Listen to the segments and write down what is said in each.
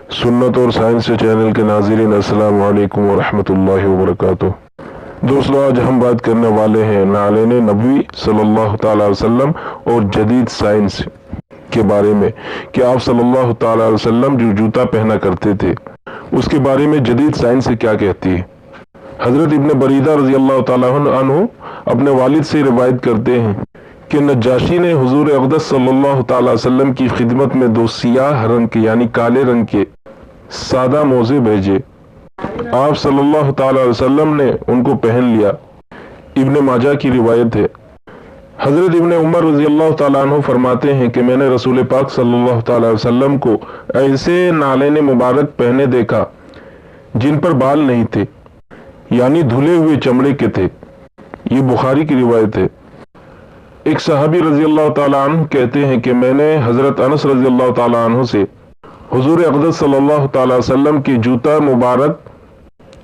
सुन्नत और science channel के नाज़रीन, अस्सलाम वालेकुम व रहमतुल्लाहि व बरकातुहू। दोस्तों, आज हम बात करने वाले हैं नालेन नबवी सल्लल्लाहु तआला अलैहि वसल्लम और जदीद साइंस के बारे में कि आप सल्लल्लाहु तआला अलैहि वसल्लम जो जूता पहना करते थे उसके बारे में जदीद साइंस क्या कहती है। हज़रत इब्न बरीदा रज़ी अल्लाह तआला अन्हु अपने वालिद से रिवायत करते हैं कि नज्जाशी ने हुजूर अक़दस सल्लल्लाहु तआला अलैहि वसल्लम की खिदमत में दो सियाह रंग के यानी काले रंग के सादा मोजे भेजे। आप सल्लल्लाहु तआला अलैहि वसल्लम ने उनको पहन लिया। इब्न माजा की रिवायत है। हजरत इब्न उमर रज़ी अल्लाह तआला अन्हु फरमाते हैं कि मैंने रसूल पाक सल्लल्लाहु तआला अलैहि वसल्लम को ऐसे नालेन मुबारक पहने देखा जिन पर बाल नहीं थे, यानी धुले हुए चमड़े के थे। ये बुखारी की रिवायत है। एक सहाबी रज़ी अल्लाह तआला अन्हु कहते हैं कि मैंने हजरत अनस रज़ी अल्लाह तआला अन्हु से हुजूर अक़दस सल्लल्लाहु तआला अलैहि वसल्लम के जूता मुबारक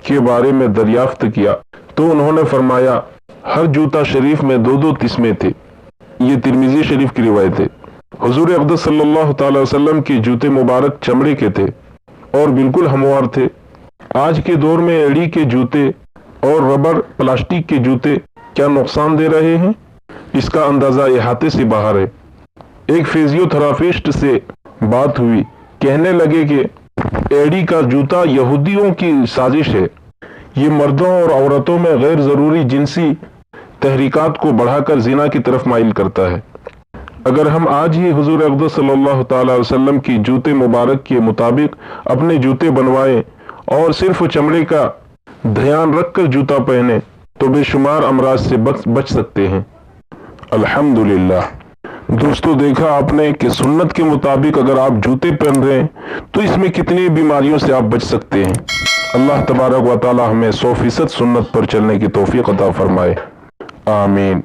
के बारे में दरियाफ्त किया तो उन्होंने फरमाया हर जूता शरीफ में दो दो किस्में थे। ये तिरमिज़ी शरीफ की रिवायत है। हुजूर अक़दस सल्लल्लाहु तआला अलैहि वसल्लम के जूते मुबारक चमड़े के थे और बिल्कुल हमवार थे। आज के दौर में एड़ी के जूते और रबर प्लास्टिक के जूते क्या नुकसान दे रहे हैं, इसका अंदाजा इहाते से बाहर है। एक फिजियोथेरापिस्ट से बात हुई, कहने लगे कि एड़ी का जूता यहूदियों की साजिश है। ये मर्दों और औरतों में गैर ज़रूरी जिनसी तहरीकात को बढ़ाकर जिना की तरफ माइल करता है। अगर हम आज ही हुजूर अक़दस सल्लल्लाहु तआला अलैहि वसल्लम की जूते मुबारक के मुताबिक अपने जूते बनवाएं और सिर्फ चमड़े का ध्यान रखकर जूता पहने तो बेशुमार अमराज से बच सकते हैं। अल्हम्दुलिल्लाह। दोस्तों, देखा आपने कि सुन्नत के मुताबिक अगर आप जूते पहन रहे हैं तो इसमें कितनी बीमारियों से आप बच सकते हैं। अल्लाह तबारक व तआला हमें 100% सुन्नत पर चलने की तौफीक अता फरमाए। आमीन।